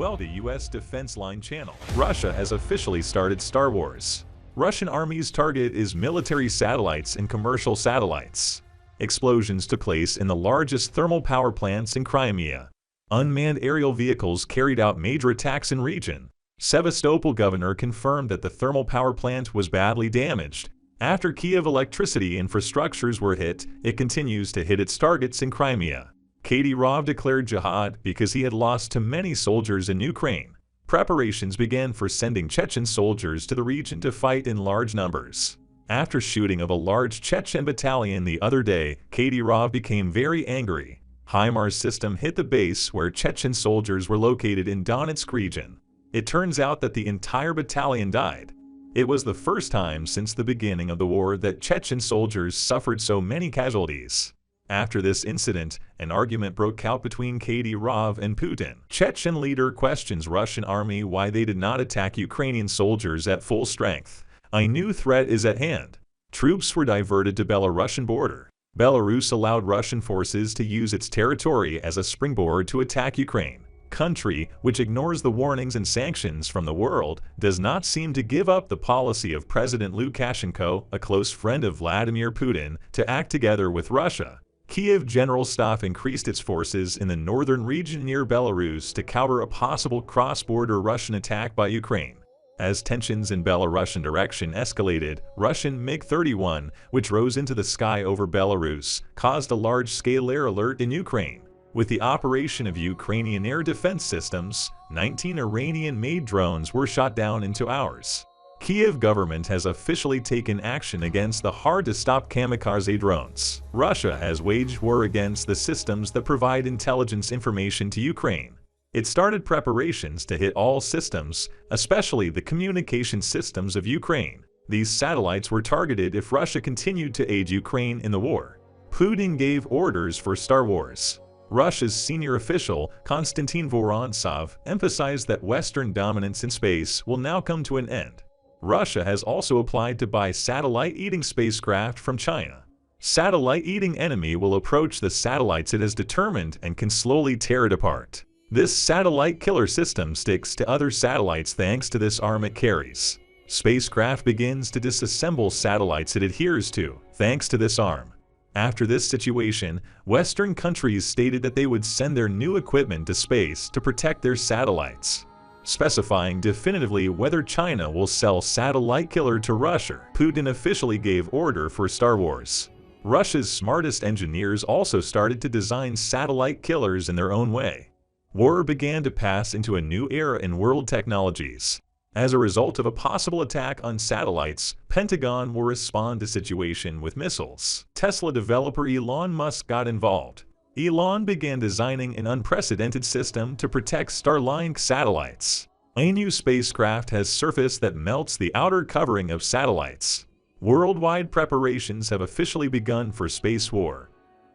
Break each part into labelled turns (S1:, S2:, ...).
S1: Well, the U.S. Defense Line channel. Russia has officially started Star Wars. Russian Army's target is military satellites and commercial satellites. Explosions took place in the largest thermal power plants in Crimea. Unmanned aerial vehicles carried out major attacks in region. Sevastopol governor confirmed that the thermal power plant was badly damaged. After Kyiv electricity infrastructures were hit, it continues to hit its targets in Crimea. Kadyr0v declared jihad because he had lost too many soldiers in Ukraine. Preparations began for sending Chechen soldiers to the region to fight in large numbers. After shooting of a large Chechen battalion the other day, Kadyr0v became very angry. HIMARS system hit the base where Chechen soldiers were located in Donetsk region. It turns out that the entire battalion died. It was the first time since the beginning of the war that Chechen soldiers suffered so many casualties. After this incident, an argument broke out between Kadyr0v and Putin. Chechen leader questions Russian army why they did not attack Ukrainian soldiers at full strength. A new threat is at hand. Troops were diverted to Belarusian border. Belarus allowed Russian forces to use its territory as a springboard to attack Ukraine. Country, which ignores the warnings and sanctions from the world, does not seem to give up the policy of President Lukashenko, a close friend of Vladimir Putin, to act together with Russia. Kyiv General Staff increased its forces in the northern region near Belarus to counter a possible cross-border Russian attack by Ukraine. As tensions in Belarusian direction escalated, Russian MiG-31, which rose into the sky over Belarus, caused a large-scale air alert in Ukraine. With the operation of Ukrainian air defense systems, 19 Iranian-made drones were shot down in 2 hours. Kyiv government has officially taken action against the hard-to-stop kamikaze drones. Russia has waged war against the systems that provide intelligence information to Ukraine. It started preparations to hit all systems, especially the communication systems of Ukraine. These satellites were targeted if Russia continued to aid Ukraine in the war. Putin gave orders for Star Wars. Russia's senior official, Konstantin Vorontsov, emphasized that Western dominance in space will now come to an end. Russia has also applied to buy satellite-eating spacecraft from China. Satellite-eating enemy will approach the satellites it has determined and can slowly tear it apart. This satellite killer system sticks to other satellites thanks to this arm it carries. Spacecraft begins to disassemble satellites it adheres to, thanks to this arm. After this situation, Western countries stated that they would send their new equipment to space to protect their satellites. Specifying definitively whether China will sell satellite killer to Russia, Putin officially gave order for Star Wars. Russia's smartest engineers also started to design satellite killers in their own way. War began to pass into a new era in world technologies. As a result of a possible attack on satellites, Pentagon will respond to situation with missiles. Tesla developer Elon Musk got involved. Elon began designing an unprecedented system to protect Starlink satellites. A new spacecraft has surfaced that melts the outer covering of satellites. Worldwide preparations have officially begun for space war.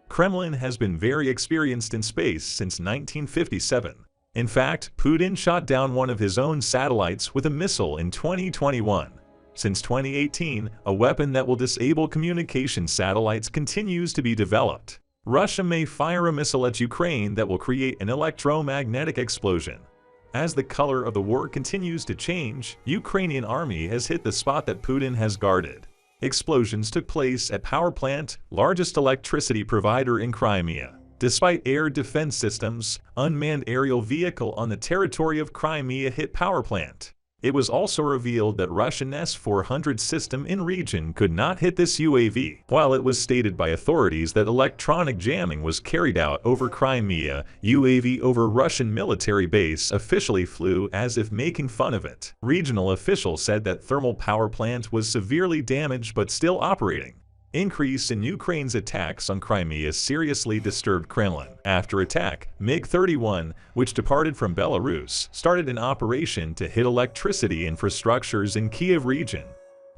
S1: Kremlin has been very experienced in space since 1957. In fact, Putin shot down one of his own satellites with a missile in 2021. Since 2018, a weapon that will disable communication satellites continues to be developed. Russia may fire a missile at Ukraine that will create an electromagnetic explosion. As the color of the war continues to change, Ukrainian army has hit the spot that Putin has guarded. Explosions took place at power plant, largest electricity provider in Crimea. Despite air defense systems, unmanned aerial vehicle on the territory of Crimea hit power plant. It was also revealed that Russian S-400 system in region could not hit this UAV. While it was stated by authorities that electronic jamming was carried out over Crimea, UAV over Russian military base officially flew as if making fun of it. Regional officials said that thermal power plant was severely damaged but still operating. Increase in Ukraine's attacks on Crimea seriously disturbed Kremlin. After attack, MiG-31, which departed from Belarus, started an operation to hit electricity infrastructures in Kyiv region.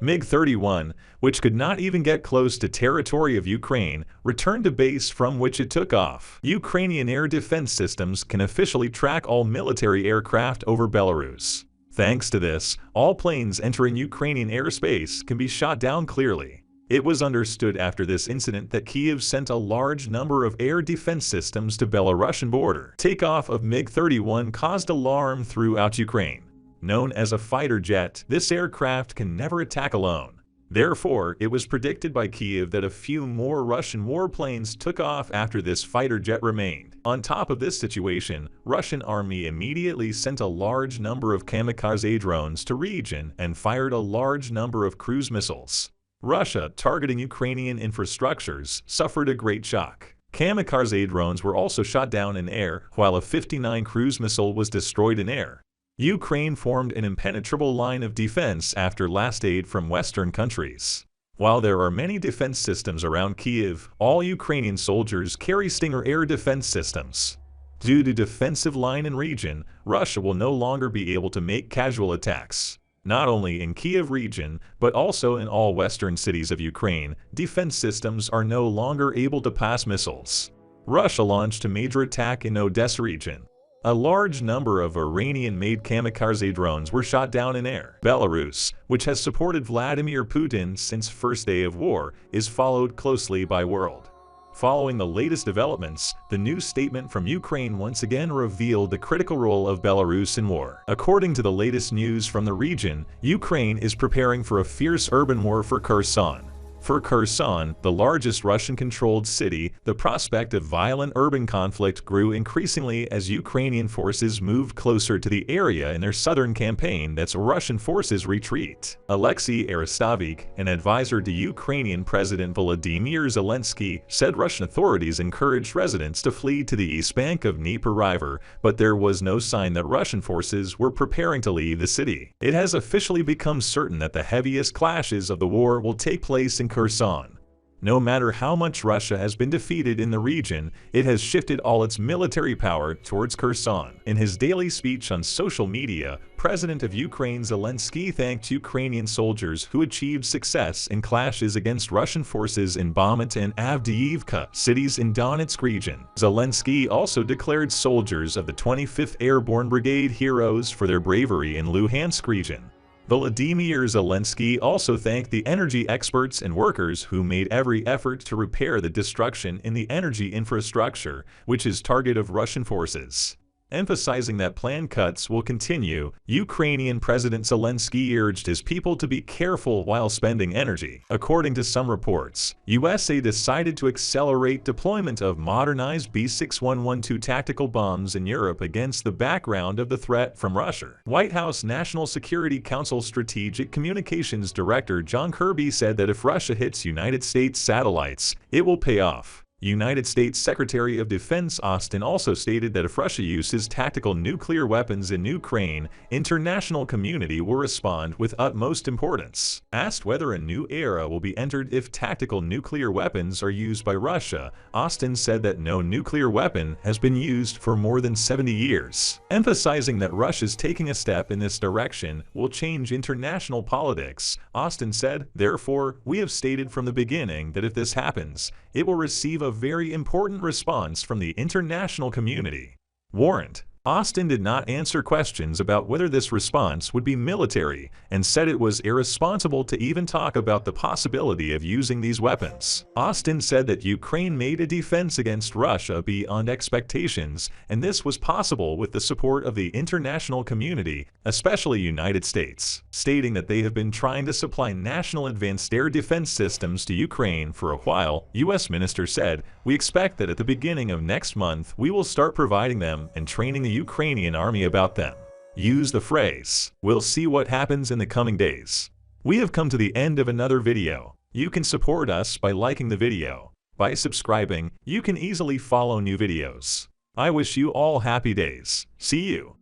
S1: MiG-31, which could not even get close to territory of Ukraine, returned to base from which it took off. Ukrainian air defense systems can officially track all military aircraft over Belarus. Thanks to this, all planes entering Ukrainian airspace can be shot down clearly. It was understood after this incident that Kyiv sent a large number of air defense systems to Belarusian border. Takeoff of MiG-31 caused alarm throughout Ukraine. Known as a fighter jet, this aircraft can never attack alone. Therefore, it was predicted by Kyiv that a few more Russian warplanes took off after this fighter jet remained. On top of this situation, Russian army immediately sent a large number of kamikaze drones to region and fired a large number of cruise missiles. Russia, targeting Ukrainian infrastructures, suffered a great shock. Kamikaze drones were also shot down in air, while a 59 cruise missile was destroyed in air. Ukraine formed an impenetrable line of defense after last aid from Western countries. While there are many defense systems around Kyiv, all Ukrainian soldiers carry Stinger air defense systems. Due to defensive line in region, Russia will no longer be able to make casual attacks. Not only in Kyiv region, but also in all western cities of Ukraine, defense systems are no longer able to pass missiles. Russia launched a major attack in Odessa region. A large number of Iranian-made kamikaze drones were shot down in air. Belarus, which has supported Vladimir Putin since first day of war, is followed closely by world. Following the latest developments, the new statement from Ukraine once again revealed the critical role of Belarus in war. According to the latest news from the region, Ukraine is preparing for a fierce urban war for Kherson. For Kherson, the largest Russian-controlled city, the prospect of violent urban conflict grew increasingly as Ukrainian forces moved closer to the area in their southern campaign that's Russian forces retreat. Alexei Arestovych, an advisor to Ukrainian President Volodymyr Zelensky, said Russian authorities encouraged residents to flee to the east bank of Dnieper River, but there was no sign that Russian forces were preparing to leave the city. It has officially become certain that the heaviest clashes of the war will take place in Kherson. No matter how much Russia has been defeated in the region, it has shifted all its military power towards Kherson. In his daily speech on social media, President of Ukraine Zelensky thanked Ukrainian soldiers who achieved success in clashes against Russian forces in Bakhmut and Avdiivka, cities in Donetsk region. Zelensky also declared soldiers of the 25th Airborne Brigade heroes for their bravery in Luhansk region. Volodymyr Zelensky also thanked the energy experts and workers who made every effort to repair the destruction in the energy infrastructure, which is target of Russian forces. Emphasizing that planned cuts will continue, Ukrainian President Zelensky urged his people to be careful while spending energy. According to some reports, USA decided to accelerate deployment of modernized B6112 tactical bombs in Europe against the background of the threat from Russia. White House National Security Council Strategic Communications Director John Kirby said that if Russia hits United States satellites, it will pay off. United States Secretary of Defense Austin also stated that if Russia uses tactical nuclear weapons in Ukraine, international community will respond with utmost importance. Asked whether a new era will be entered if tactical nuclear weapons are used by Russia, Austin said that no nuclear weapon has been used for more than 70 years. Emphasizing that Russia's taking a step in this direction will change international politics, Austin said, "Therefore, we have stated from the beginning that if this happens, it will receive a very important response from the international community." Warrant. Austin did not answer questions about whether this response would be military and said it was irresponsible to even talk about the possibility of using these weapons. Austin said that Ukraine made a defense against Russia beyond expectations, and this was possible with the support of the international community, especially United States, stating that they have been trying to supply national advanced air defense systems to Ukraine for a while. U.S. Minister said, "We expect that at the beginning of next month we will start providing them and training the Ukrainian army about them." Use the phrase, "We'll see what happens in the coming days." We have come to the end of another video. You can support us by liking the video. By subscribing, you can easily follow new videos. I wish you all happy days. See you.